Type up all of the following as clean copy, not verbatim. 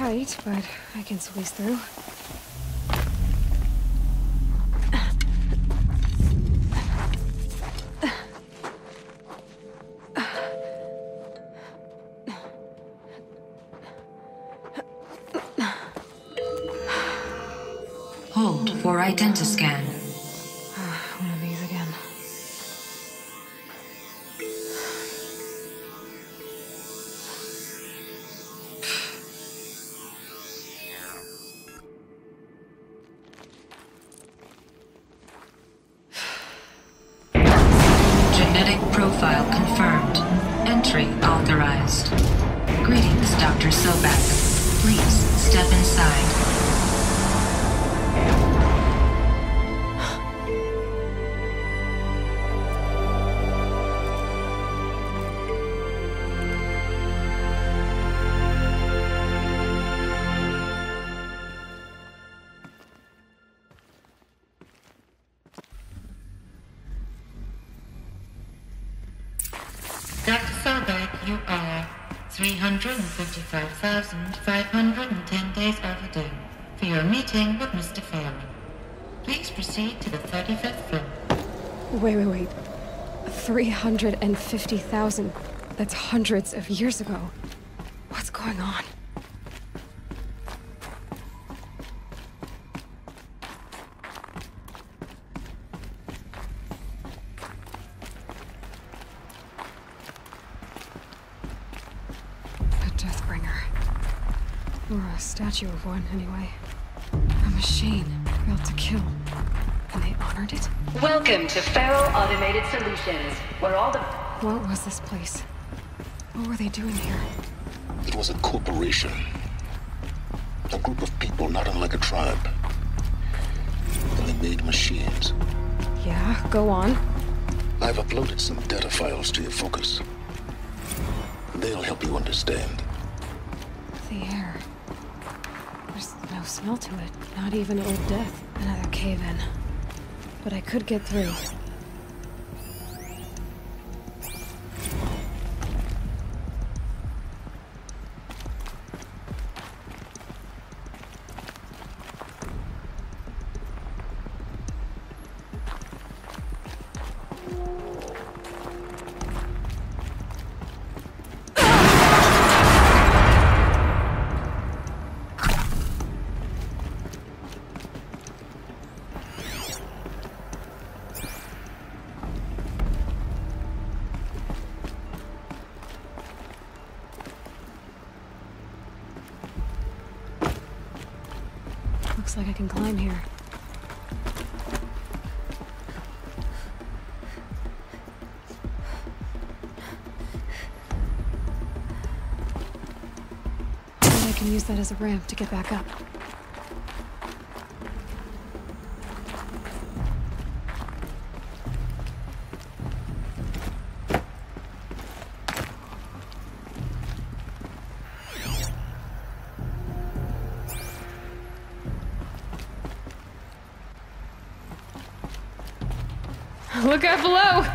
tight, but I can squeeze through. Hold for identiscan. One of these again. Genetic profile confirmed. Entry authorized. Greetings, Dr. Sobek. Please step inside. Dr. Sobek, you are 355,510 days overdue for your meeting with Mr. Fairman. Please proceed to the 35th floor. Wait. 350,000. That's hundreds of years ago. What's going on? Or a statue of one, anyway. A machine built to kill. And they honored it? Welcome to Feral Automated Solutions, where all the... What was this place? What were they doing here? It was a corporation. A group of people not unlike a tribe. And they made machines. Yeah, go on. I've uploaded some data files to your focus. They'll help you understand. The air. There's no smell to it. Not even Old Death. Another cave-in. But I could get through. Looks like I can climb here. And I can use that as a ramp to get back up. Look out below!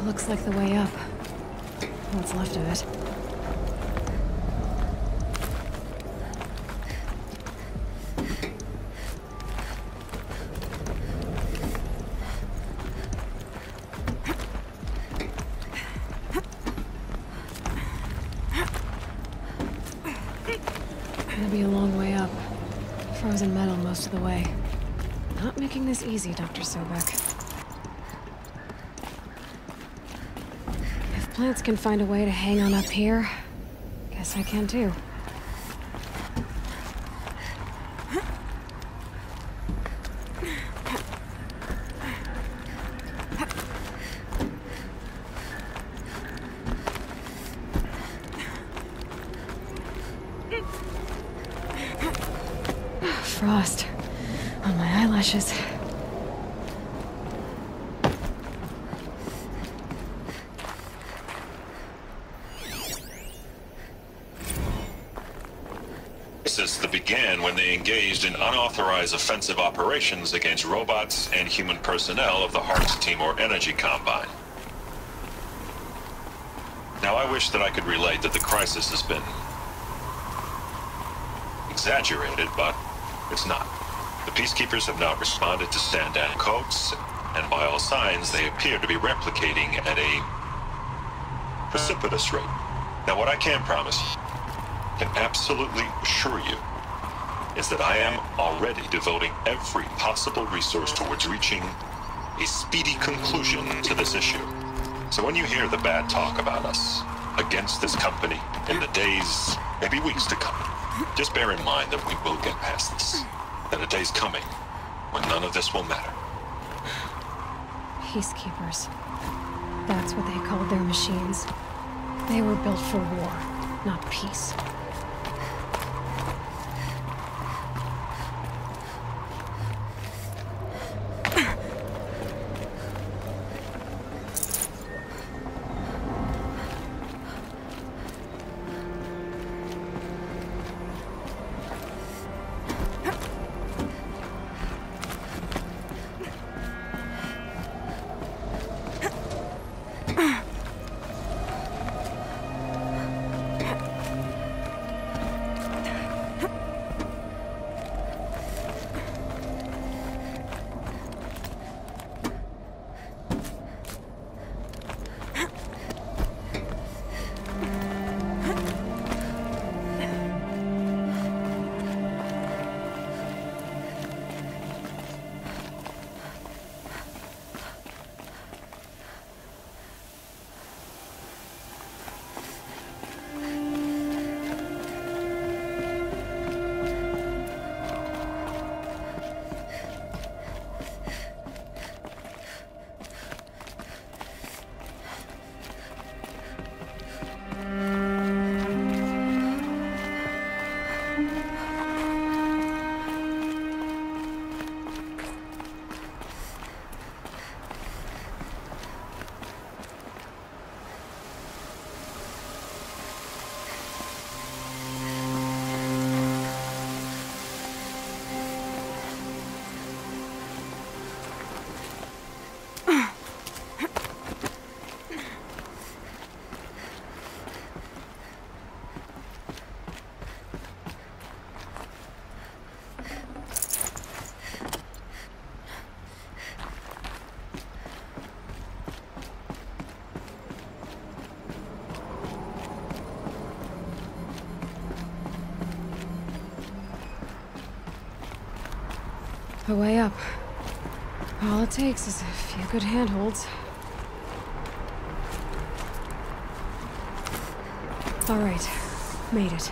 Looks like the way up. What's left of it. Gonna be a long way up. Frozen metal most of the way. Not making this easy, Dr. Sobek. If plants can find a way to hang on up here, guess I can too. Frost on my eyelashes. That began when they engaged in unauthorized offensive operations against robots and human personnel of the Hearts Timor Energy Combine. Now, I wish that I could relate that the crisis has been exaggerated, but it's not. The Peacekeepers have now responded to stand-down codes, and by all signs, they appear to be replicating at a precipitous rate. Now, what I can promise, can absolutely assure you, is that I am already devoting every possible resource towards reaching a speedy conclusion to this issue. So when you hear the bad talk about us against this company in the days, maybe weeks to come, just bear in mind that we will get past this. That a day's coming when none of this will matter. Peacekeepers. That's what they called their machines. They were built for war, not peace. A way up. All it takes is a few good handholds. All right, made it.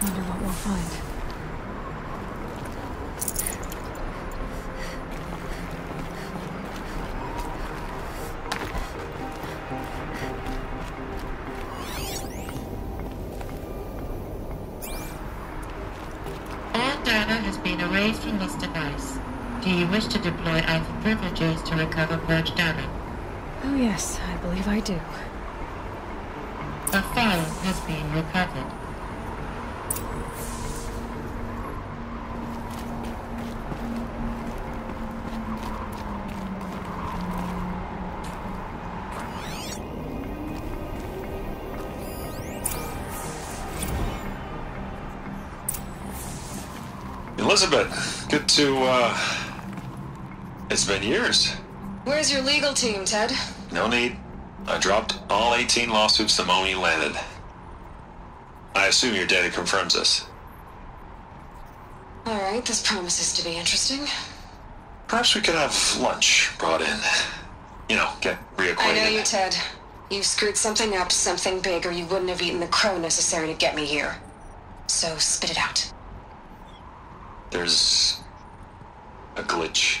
Wonder what we'll find. Erased from this device. Do you wish to deploy Alpha privileges to recover purged data? Oh yes, I believe I do. A file has been recovered. Elizabeth, good to, it's been years. Where's your legal team, Ted? No need. I dropped all 18 lawsuits the moment you landed. I assume your data confirms this. Alright, this promises to be interesting. Perhaps we could have lunch brought in. You know, get reacquainted. I know you, Ted. You've screwed something up, something big, or you wouldn't have eaten the crow necessary to get me here. So, spit it out. There's a glitch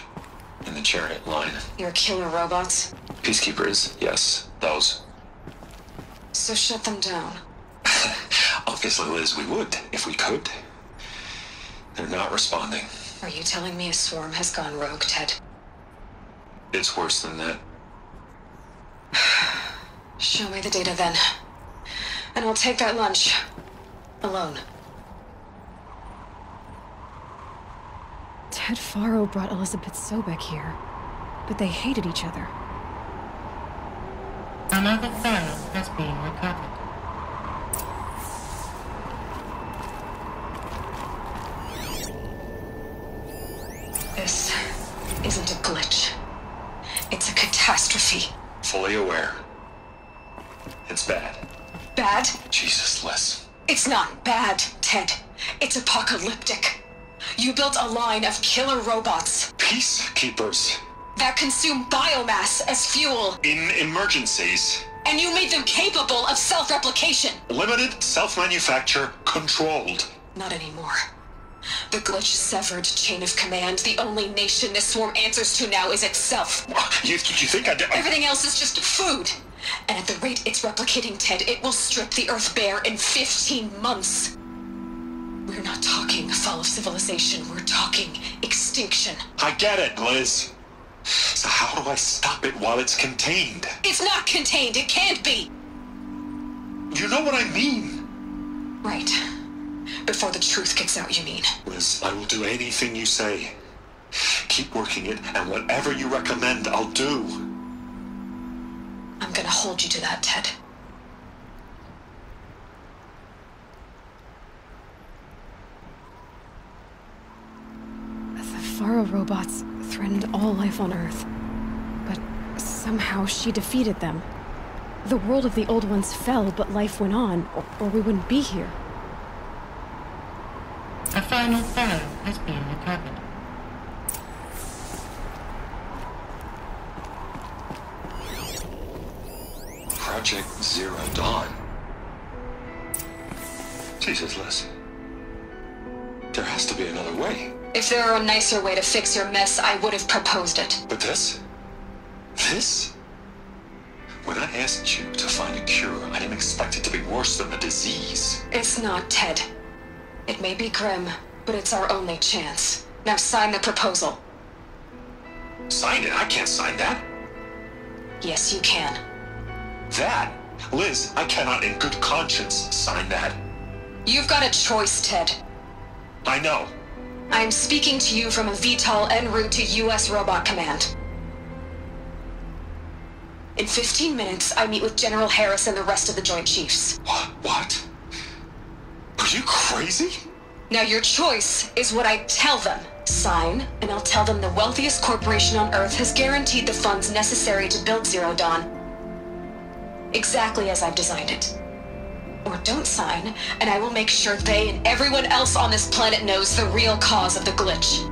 in the chariot line. Your killer robots? Peacekeepers, yes, those. So shut them down. Obviously, Liz, we would, if we could. They're not responding. Are you telling me a swarm has gone rogue, Ted? It's worse than that. Show me the data then. And I'll take that lunch. Alone. Ted Faro brought Elizabeth Sobek here, but they hated each other. Another file has been recovered. This isn't a glitch. It's a catastrophe. Fully aware. It's bad. Bad? Jesus, Liz. It's not bad, Ted. It's apocalyptic. You built a line of killer robots Peacekeepers. that consume biomass as fuel, In emergencies. and you made them capable of self-replication. Limited, self-manufacture, controlled. Not anymore. The glitch severed chain of command. The only nation this swarm answers to now is itself. You think I did? Everything else is just food. And at the rate it's replicating, Ted, it will strip the Earth bare in 15 months. We're not talking fall of civilization. We're talking extinction. I get it, Liz. So how do I stop it while it's contained? It's not contained. It can't be. You know what I mean. Right. Before the truth gets out, you mean? Liz, I will do anything you say. Keep working it, and whatever you recommend, I'll do. I'm gonna hold you to that, Ted. The Faro robots threatened all life on Earth. But somehow she defeated them. The world of the old ones fell, but life went on, or we wouldn't be here. A final file has been recovered. Project Zero Dawn. Jesus, Liz. There has to be another way. If there were a nicer way to fix your mess, I would have proposed it. But this? This? When I asked you to find a cure, I didn't expect it to be worse than the disease. It's not, Ted. It may be grim, but it's our only chance. Now sign the proposal. Sign it? I can't sign that. Yes, you can. That? Liz, I cannot in good conscience sign that. You've got a choice, Ted. I know. I'm speaking to you from a VTOL en route to U.S. Robot Command. In 15 minutes, I meet with General Harris and the rest of the Joint Chiefs. What? Are you crazy? Now your choice is what I tell them. Sign, and I'll tell them the wealthiest corporation on Earth has guaranteed the funds necessary to build Zero Dawn. Exactly as I've designed it. Or don't sign, and I will make sure they and everyone else on this planet knows the real cause of the glitch.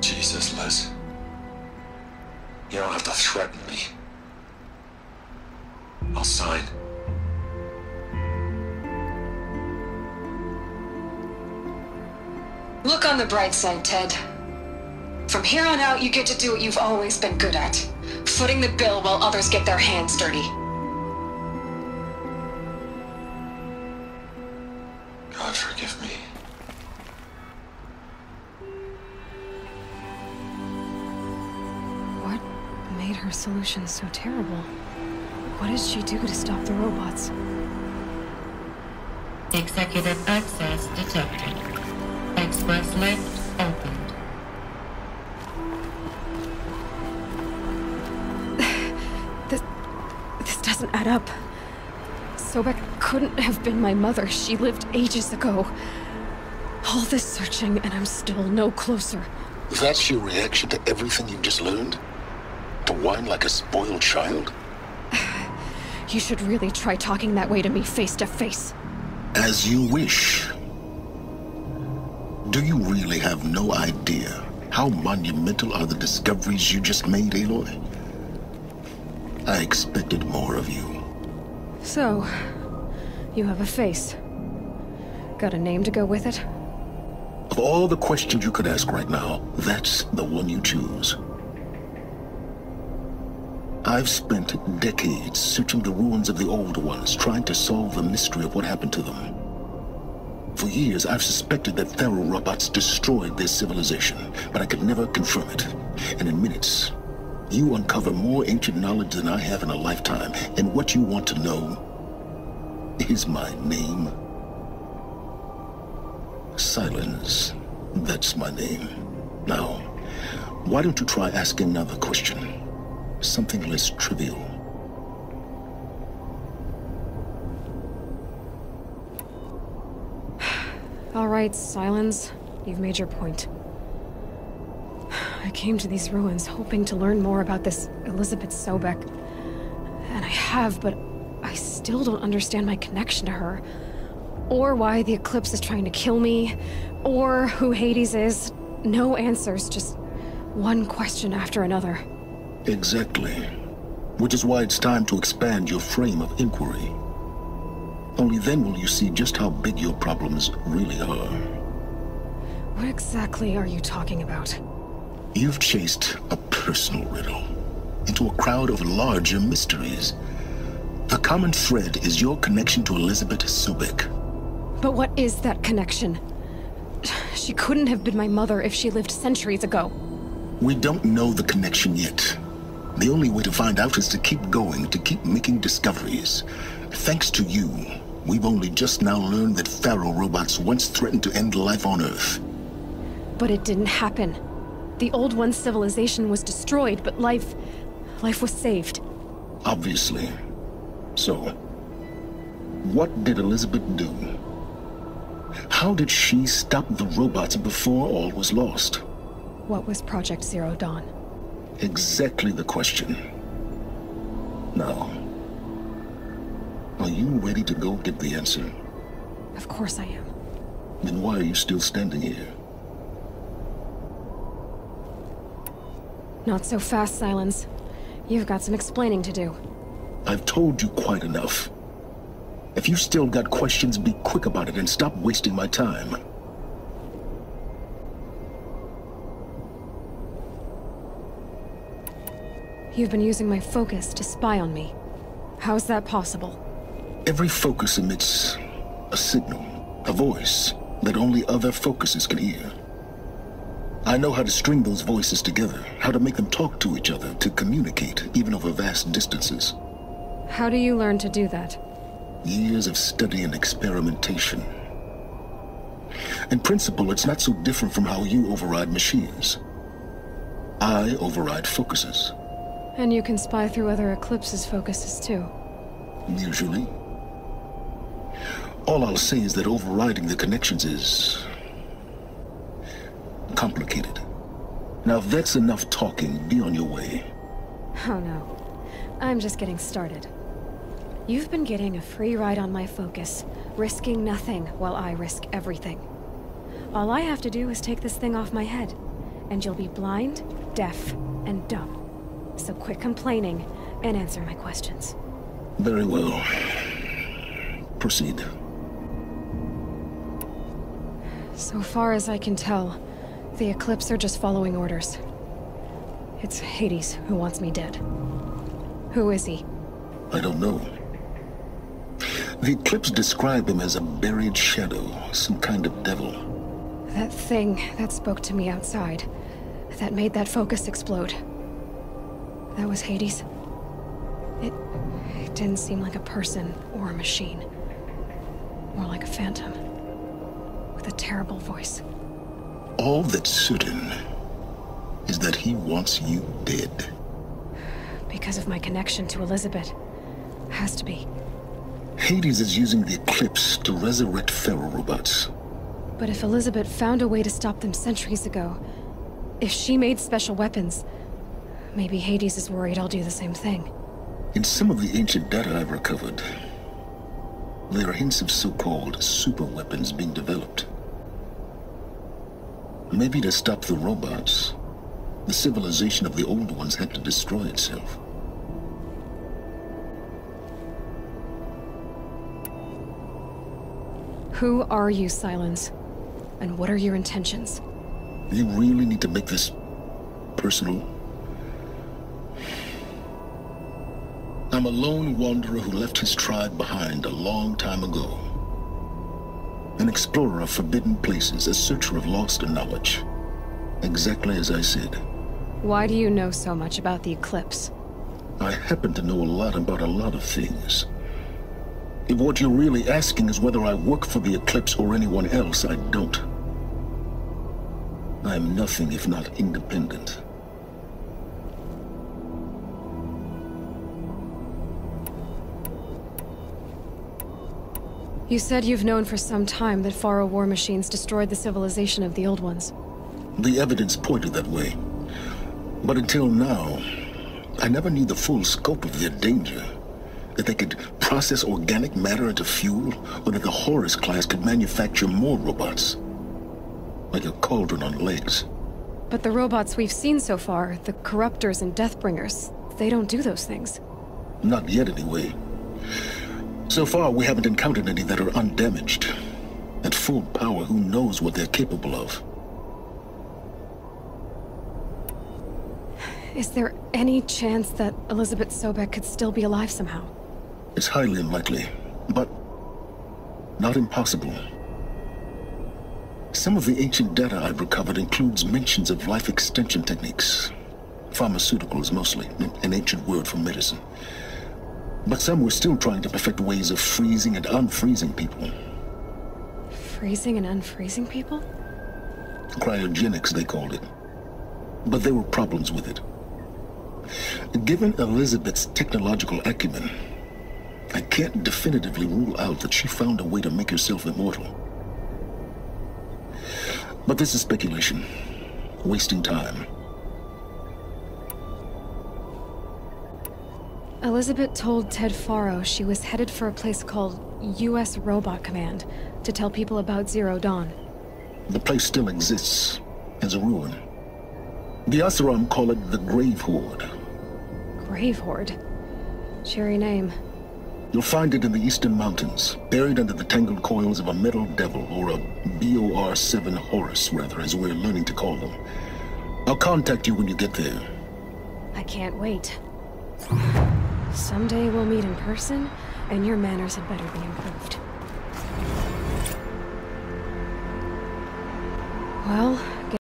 Jesus, Liz. You don't have to threaten me. I'll sign. Look on the bright side, Ted. From here on out, you get to do what you've always been good at. Footing the bill while others get their hands dirty. God forgive me. What made her solution so terrible? What did she do to stop the robots? Executive access detected. Express lift opened. This doesn't add up. Sobek couldn't have been my mother. She lived ages ago. All this searching, and I'm still no closer. That's your reaction to everything you've just learned? To whine like a spoiled child? You should really try talking that way to me face to face. As you wish. Do you really have no idea how monumental are the discoveries you just made, Aloy? I expected more of you. So, you have a face. Got a name to go with it? Of all the questions you could ask right now, that's the one you choose. I've spent decades searching the ruins of the old ones, trying to solve the mystery of what happened to them. For years, I've suspected that Pharaoh robots destroyed their civilization, but I could never confirm it. And in minutes, you uncover more ancient knowledge than I have in a lifetime, and what you want to know is my name. Silence. That's my name. Now, why don't you try asking another question? Something less trivial. All right, Silence. You've made your point. I came to these ruins hoping to learn more about this Elizabeth Sobek. And I have, but I still don't understand my connection to her. Or why the Eclipse is trying to kill me. Or who Hades is. No answers, just one question after another. Exactly. Which is why it's time to expand your frame of inquiry. Only then will you see just how big your problems really are. What exactly are you talking about? You've chased a personal riddle into a crowd of larger mysteries. The common thread is your connection to Elizabeth Sobek. But what is that connection? She couldn't have been my mother if she lived centuries ago. We don't know the connection yet. The only way to find out is to keep going, to keep making discoveries. Thanks to you, we've only just now learned that Pharaoh robots once threatened to end life on Earth. But it didn't happen. The Old One's civilization was destroyed, but life was saved. Obviously. So, what did Elizabeth do? How did she stop the robots before all was lost? What was Project Zero Dawn? Exactly the question. Now, are you ready to go get the answer? Of course I am. Then why are you still standing here? Not so fast, Silence. You've got some explaining to do. I've told you quite enough. If you've still got questions, be quick about it and stop wasting my time. You've been using my focus to spy on me. How's that possible? Every focus emits a signal, a voice that only other focuses can hear. I know how to string those voices together, how to make them talk to each other, to communicate, even over vast distances. How do you learn to do that? Years of study and experimentation. In principle, it's not so different from how you override machines. I override focuses. And you can spy through other Eclipse's focuses too. Usually. All I'll say is that overriding the connections is complicated. Now, if that's enough talking, be on your way. Oh no. I'm just getting started. You've been getting a free ride on my focus, risking nothing while I risk everything. All I have to do is take this thing off my head, and you'll be blind, deaf, and dumb. So quit complaining and answer my questions. Very well. Proceed. So far as I can tell, the Eclipse are just following orders. It's Hades who wants me dead. Who is he? I don't know. The Eclipse described him as a buried shadow, some kind of devil. That thing that spoke to me outside, that made that focus explode. That was Hades. It didn't seem like a person or a machine. More like a phantom. With a terrible voice. All that's certain is that he wants you dead. Because of my connection to Elizabeth. Has to be. Hades is using the Eclipse to resurrect Pharaoh robots. But if Elizabeth found a way to stop them centuries ago, if she made special weapons, maybe Hades is worried I'll do the same thing. In some of the ancient data I've recovered, there are hints of so-called super weapons being developed. Maybe to stop the robots, the civilization of the old ones had to destroy itself. Who are you, Silence? And what are your intentions? You really need to make this personal? I'm a lone wanderer who left his tribe behind a long time ago. An explorer of forbidden places, a searcher of lost knowledge. Exactly as I said. Why do you know so much about the eclipse? I happen to know a lot about a lot of things. If what you're really asking is whether I work for the eclipse or anyone else, I don't. I am nothing if not independent. You said you've known for some time that Faro war machines destroyed the civilization of the old ones. The evidence pointed that way. But until now, I never knew the full scope of their danger. That they could process organic matter into fuel, or that the Horus class could manufacture more robots. Like a cauldron on legs. But the robots we've seen so far, the Corruptors and Deathbringers, they don't do those things. Not yet, anyway. So far, we haven't encountered any that are undamaged. At full power, who knows what they're capable of? Is there any chance that Elizabeth Sobek could still be alive somehow? It's highly unlikely, but not impossible. Some of the ancient data I've recovered includes mentions of life extension techniques. Pharmaceuticals, mostly, an ancient word for medicine. But some were still trying to perfect ways of freezing and unfreezing people. Freezing and unfreezing people? Cryogenics, they called it. But there were problems with it. Given Elizabeth's technological acumen, I can't definitively rule out that she found a way to make herself immortal. But this is speculation. Wasting time. Elizabeth told Ted Faro she was headed for a place called U.S. Robot Command to tell people about Zero Dawn. The place still exists as a ruin. The Asaram call it the Grave Horde. Grave Horde? Cheery name. You'll find it in the Eastern Mountains, buried under the tangled coils of a metal devil, or a BOR-7 Horus, rather, as we're learning to call them. I'll contact you when you get there. I can't wait. Someday we'll meet in person, and your manners had better be improved. Well,